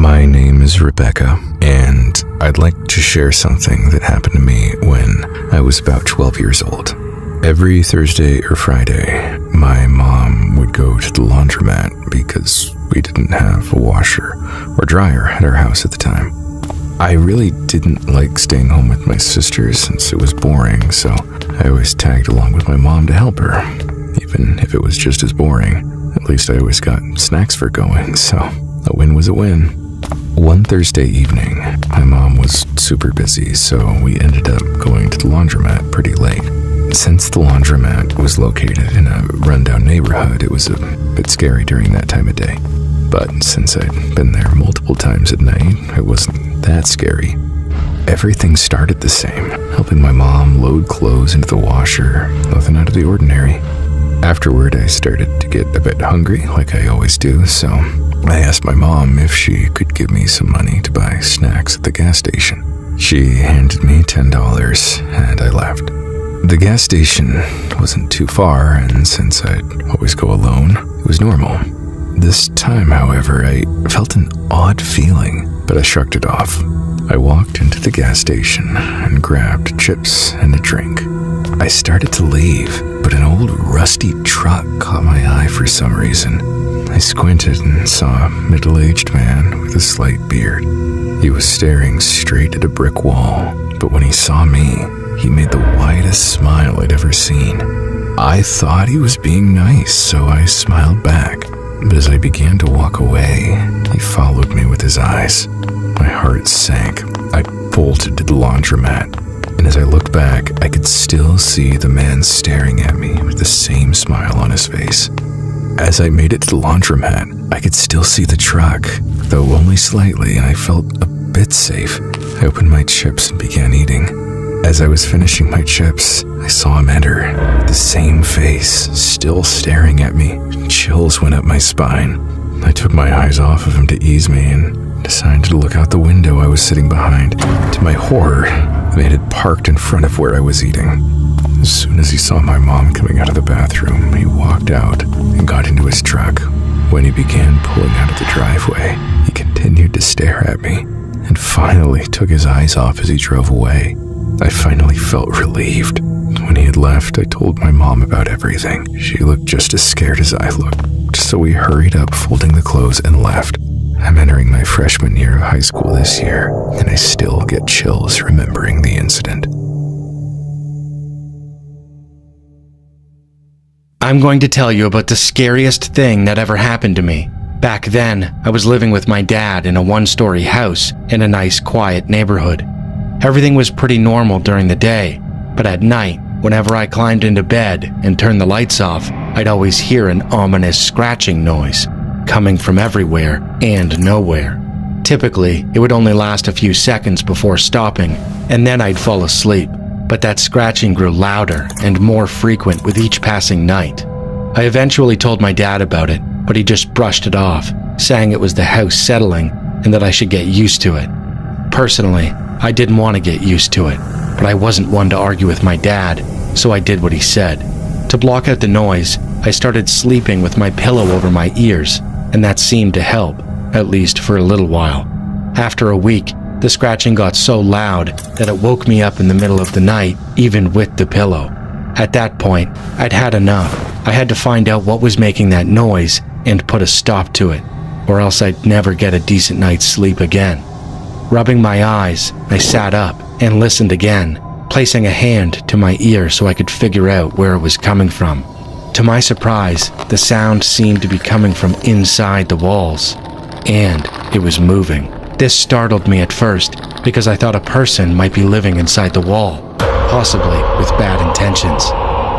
My name is Rebecca, and I'd like to share something that happened to me when I was about 12 years old. Every Thursday or Friday, my mom would go to the laundromat because we didn't have a washer or dryer at our house at the time. I really didn't like staying home with my sister since it was boring, so I always tagged along with my mom to help her. Even if it was just as boring, at least I always got snacks for going, so a win was a win. One Thursday evening, my mom was super busy, so we ended up going to the laundromat pretty late. Since the laundromat was located in a rundown neighborhood, it was a bit scary during that time of day. But since I'd been there multiple times at night, it wasn't that scary. Everything started the same, helping my mom load clothes into the washer, nothing out of the ordinary. Afterward, I started to get a bit hungry, like I always do, so I asked my mom if she could give me some money to buy snacks at the gas station. She handed me $10, and I left. The gas station wasn't too far, and since I'd always go alone, it was normal. This time, however, I felt an odd feeling, but I shrugged it off. I walked into the gas station and grabbed chips and a drink. I started to leave, but an old rusty truck caught my eye for some reason. I squinted and saw a middle-aged man with a slight beard. He was staring straight at a brick wall, but when he saw me, he made the widest smile I'd ever seen. I thought he was being nice, so I smiled back. But as I began to walk away, he followed me with his eyes. My heart sank. I bolted to the laundromat, and as I looked back, I could still see the man staring at me with the same smile on his face. As I made it to the laundromat, I could still see the truck, though only slightly, and I felt a bit safe. I opened my chips and began eating. As I was finishing my chips, I saw him enter, the same face, still staring at me. Chills went up my spine. I took my eyes off of him to ease me and decided to look out the window I was sitting behind. To my horror, they had parked in front of where I was eating. As soon as he saw my mom coming out of the bathroom, he walked out and got into his truck. When he began pulling out of the driveway, he continued to stare at me and finally took his eyes off as he drove away. I finally felt relieved. When he had left, I told my mom about everything. She looked just as scared as I looked, so we hurried up, folding the clothes, and left. I'm entering my freshman year of high school this year, and I still get chills remembering the incident. I'm going to tell you about the scariest thing that ever happened to me. Back then, I was living with my dad in a one-story house in a nice, quiet neighborhood. Everything was pretty normal during the day, but at night, whenever I climbed into bed and turned the lights off, I'd always hear an ominous scratching noise coming from everywhere and nowhere. Typically, it would only last a few seconds before stopping, and then I'd fall asleep. But that scratching grew louder and more frequent with each passing night. I eventually told my dad about it, but he just brushed it off, saying it was the house settling and that I should get used to it. Personally, I didn't want to get used to it, but I wasn't one to argue with my dad, so I did what he said. To block out the noise, I started sleeping with my pillow over my ears, and that seemed to help, at least for a little while. After a week, the scratching got so loud that it woke me up in the middle of the night, even with the pillow. At that point, I'd had enough. I had to find out what was making that noise and put a stop to it, or else I'd never get a decent night's sleep again. Rubbing my eyes, I sat up and listened again, placing a hand to my ear so I could figure out where it was coming from. To my surprise, the sound seemed to be coming from inside the walls, and it was moving. This startled me at first because I thought a person might be living inside the wall, possibly with bad intentions.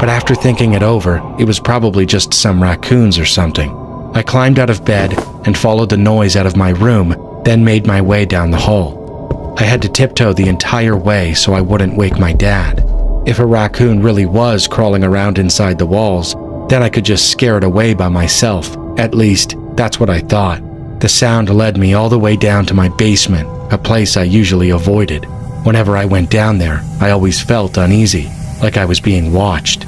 But after thinking it over, it was probably just some raccoons or something. I climbed out of bed and followed the noise out of my room, then made my way down the hall. I had to tiptoe the entire way so I wouldn't wake my dad. If a raccoon really was crawling around inside the walls, then I could just scare it away by myself. At least, that's what I thought. The sound led me all the way down to my basement, a place I usually avoided. Whenever I went down there, I always felt uneasy, like I was being watched.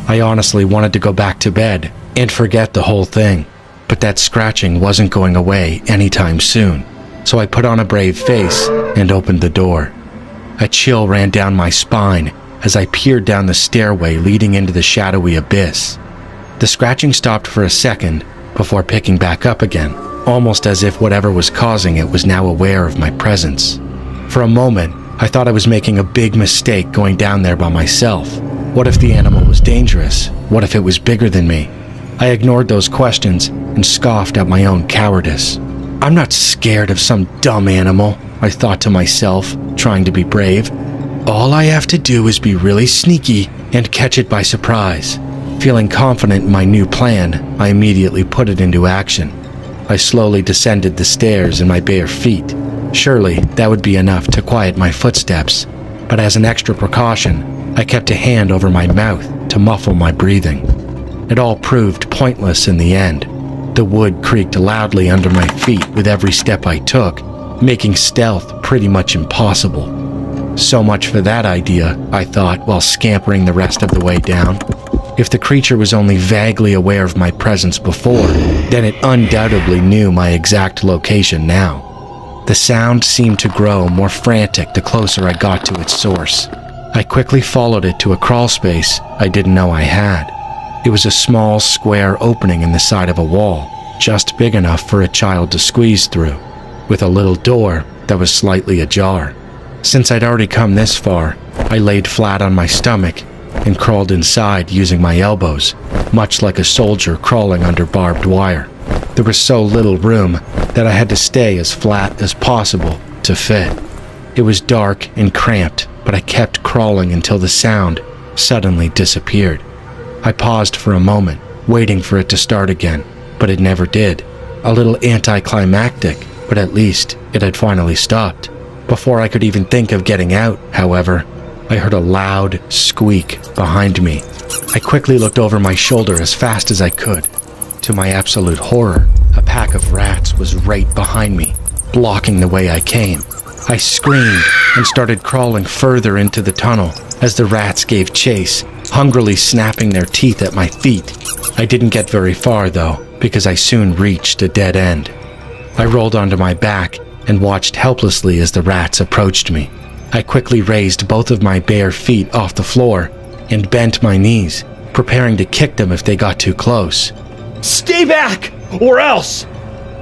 I honestly wanted to go back to bed and forget the whole thing, but that scratching wasn't going away anytime soon. so I put on a brave face and opened the door. A chill ran down my spine as I peered down the stairway leading into the shadowy abyss. The scratching stopped for a second before picking back up again, almost as if whatever was causing it was now aware of my presence. For a moment, I thought I was making a big mistake going down there by myself. What if the animal was dangerous? What if it was bigger than me? I ignored those questions and scoffed at my own cowardice. I'm not scared of some dumb animal, I thought to myself, trying to be brave. All I have to do is be really sneaky and catch it by surprise. Feeling confident in my new plan, I immediately put it into action. I slowly descended the stairs in my bare feet. Surely that would be enough to quiet my footsteps, but as an extra precaution, I kept a hand over my mouth to muffle my breathing. It all proved pointless in the end. The wood creaked loudly under my feet with every step I took, making stealth pretty much impossible. So much for that idea, I thought while scampering the rest of the way down. If the creature was only vaguely aware of my presence before, then it undoubtedly knew my exact location now. The sound seemed to grow more frantic the closer I got to its source. I quickly followed it to a crawl space I didn't know I had. It was a small square opening in the side of a wall, just big enough for a child to squeeze through, with a little door that was slightly ajar. Since I'd already come this far, I laid flat on my stomach and crawled inside using my elbows, much like a soldier crawling under barbed wire. There was so little room that I had to stay as flat as possible to fit. It was dark and cramped, but I kept crawling until the sound suddenly disappeared. I paused for a moment, waiting for it to start again, but it never did. A little anticlimactic, but at least it had finally stopped. Before I could even think of getting out, however, I heard a loud squeak behind me. I quickly looked over my shoulder as fast as I could. To my absolute horror, a pack of rats was right behind me, blocking the way I came. I screamed and started crawling further into the tunnel as the rats gave chase, hungrily snapping their teeth at my feet. I didn't get very far though, because I soon reached a dead end. I rolled onto my back and watched helplessly as the rats approached me. I quickly raised both of my bare feet off the floor and bent my knees, preparing to kick them if they got too close. "Stay back, or else!"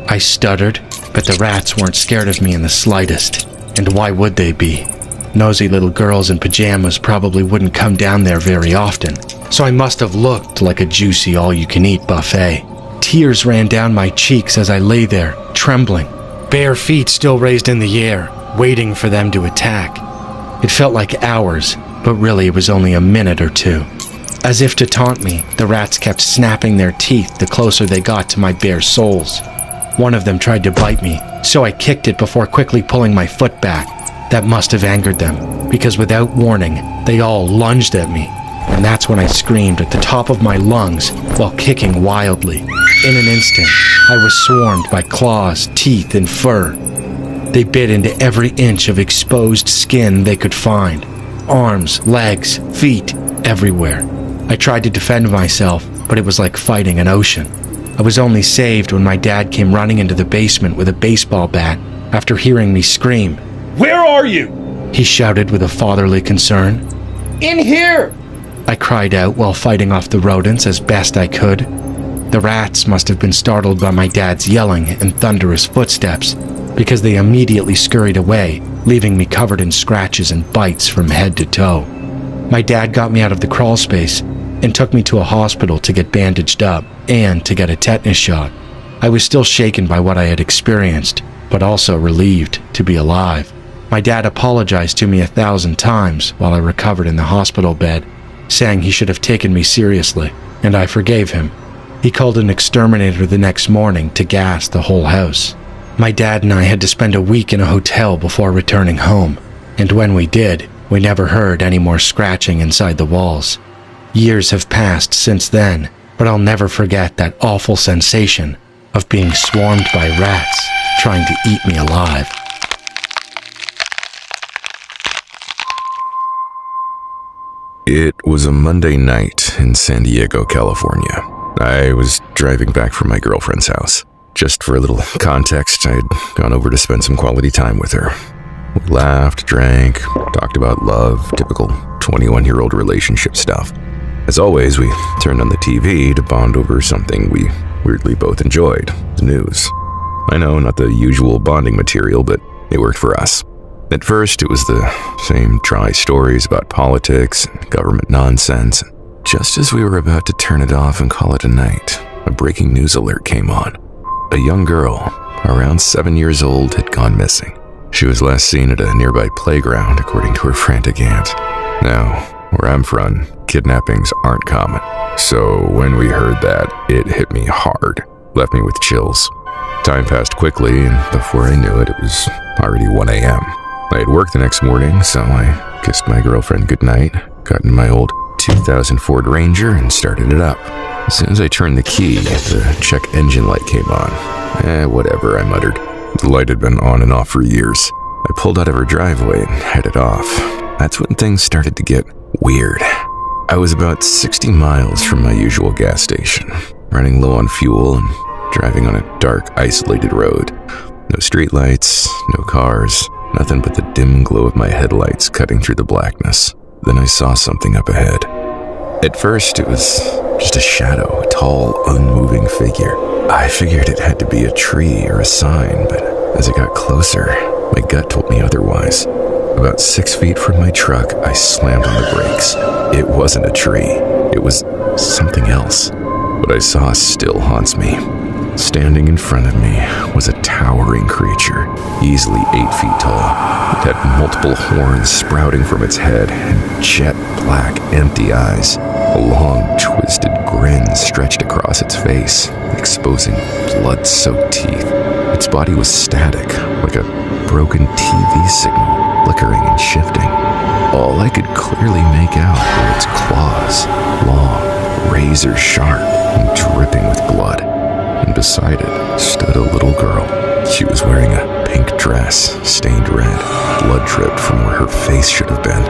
I stuttered, but the rats weren't scared of me in the slightest. And why would they be? Nosy little girls in pajamas probably wouldn't come down there very often, so I must have looked like a juicy all-you-can-eat buffet. Tears ran down my cheeks as I lay there, trembling, bare feet still raised in the air, waiting for them to attack. It felt like hours, but really it was only a minute or two. As if to taunt me, the rats kept snapping their teeth the closer they got to my bare soles. One of them tried to bite me, so I kicked it before quickly pulling my foot back. That must have angered them, because without warning, they all lunged at me. And that's when I screamed at the top of my lungs while kicking wildly. In an instant, I was swarmed by claws, teeth, and fur. They bit into every inch of exposed skin they could find. Arms, legs, feet, everywhere. I tried to defend myself, but it was like fighting an ocean. I was only saved when my dad came running into the basement with a baseball bat after hearing me scream. "Where are you?" He shouted with a fatherly concern. "In here!" I cried out while fighting off the rodents as best I could. The rats must have been startled by my dad's yelling and thunderous footsteps, because they immediately scurried away, leaving me covered in scratches and bites from head to toe. My dad got me out of the crawl space and took me to a hospital to get bandaged up and to get a tetanus shot. I was still shaken by what I had experienced, but also relieved to be alive. My dad apologized to me 1,000 times while I recovered in the hospital bed, saying he should have taken me seriously, and I forgave him. He called an exterminator the next morning to gas the whole house. My dad and I had to spend a week in a hotel before returning home, and when we did, we never heard any more scratching inside the walls. Years have passed since then, but I'll never forget that awful sensation of being swarmed by rats trying to eat me alive. It was a Monday night in San Diego, California. I was driving back from my girlfriend's house. Just for a little context, I had gone over to spend some quality time with her. We laughed, drank, talked about love, typical 21-year-old relationship stuff. As always, we turned on the TV to bond over something we weirdly both enjoyed, the news. I know, not the usual bonding material, but it worked for us. At first, it was the same dry stories about politics and government nonsense. Just as we were about to turn it off and call it a night, a breaking news alert came on. A young girl, around 7 years old, had gone missing. She was last seen at a nearby playground, according to her frantic aunt. Now, where I'm from, kidnappings aren't common. So when we heard that, it hit me hard, left me with chills. Time passed quickly, and before I knew it, it was already 1 a.m. I had work the next morning, so I kissed my girlfriend goodnight, got in my old 2000 Ford Ranger, and started it up. As soon as I turned the key, the check engine light came on. Whatever, I muttered. The light had been on and off for years. I pulled out of her driveway and headed off. That's when things started to get weird. I was about 60 miles from my usual gas station, running low on fuel and driving on a dark, isolated road. No streetlights, no cars, nothing but the dim glow of my headlights cutting through the blackness. Then I saw something up ahead. At first, it was just a shadow, a tall, unmoving figure. I figured it had to be a tree or a sign, but as it got closer, my gut told me otherwise. About 6 feet from my truck, I slammed on the brakes. It wasn't a tree. It was something else. What I saw still haunts me. Standing in front of me was a towering creature, easily 8 feet tall. It had multiple horns sprouting from its head and jet black, empty eyes. A long, twisted grin stretched across its face, exposing blood-soaked teeth. Its body was static, like a broken TV signal, flickering and shifting. All I could clearly make out were its claws, long, razor-sharp, and dripping with blood. And beside it stood a little girl. She was wearing a pink dress, stained red. Blood dripped from where her face should have been.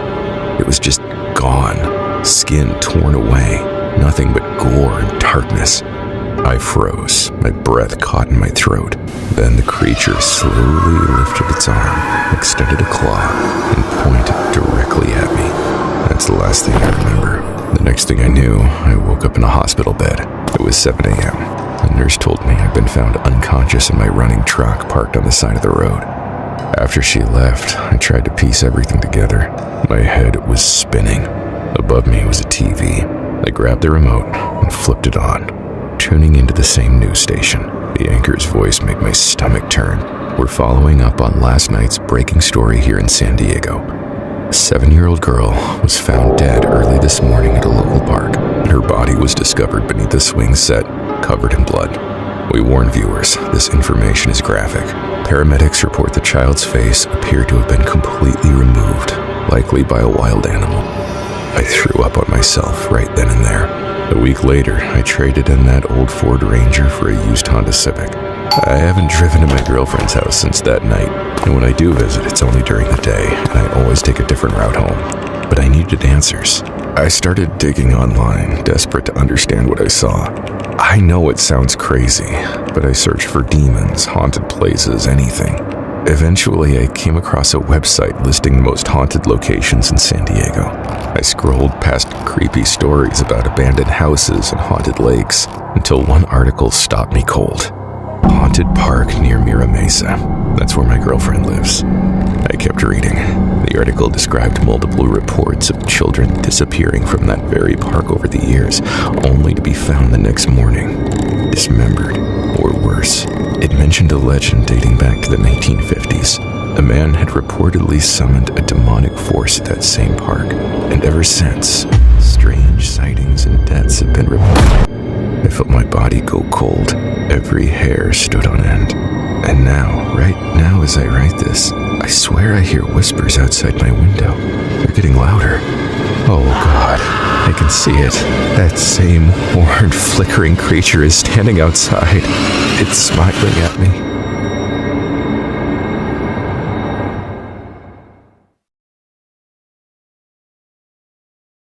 It was just gone, skin torn away, nothing but gore and darkness. I froze, my breath caught in my throat. Then the creature slowly lifted its arm, extended a claw, and pointed directly at me. That's the last thing I remember. The next thing I knew, I woke up in a hospital bed. It was 7 a.m. The nurse told me I'd been found unconscious in my running truck parked on the side of the road. After she left, I tried to piece everything together. My head was spinning. Above me was a TV. I grabbed the remote and flipped it on, tuning into the same news station. The anchor's voice made my stomach turn. We're following up on last night's breaking story here in San Diego. A 7-year-old girl was found dead early this morning at a local park. Her body was discovered beneath a swing set, covered in blood. We warn viewers, this information is graphic. Paramedics report the child's face appeared to have been completely removed, likely by a wild animal. I threw up on myself right then and there. A week later, I traded in that old Ford Ranger for a used Honda Civic. I haven't driven to my girlfriend's house since that night, and when I do visit, it's only during the day, and I always take a different route home. But I needed answers. I started digging online, desperate to understand what I saw. I know it sounds crazy, but I searched for demons, haunted places, anything. Eventually, I came across a website listing the most haunted locations in San Diego. I scrolled past creepy stories about abandoned houses and haunted lakes until one article stopped me cold. Haunted park near Mira Mesa. That's where my girlfriend lives. I kept reading. The article described multiple reports of children disappearing from that very park over the years, only to be found the next morning, dismembered, or worse. It mentioned a legend dating back to the 1950s. A man had reportedly summoned a demonic force at that same park, and ever since, strange sightings and deaths have been reported. I felt my body go cold. Every hair stood on end. And now, right now as I write this, I swear I hear whispers outside my window. They're getting louder. Oh God, I can see it. That same horned, flickering creature is standing outside. It's smiling at me.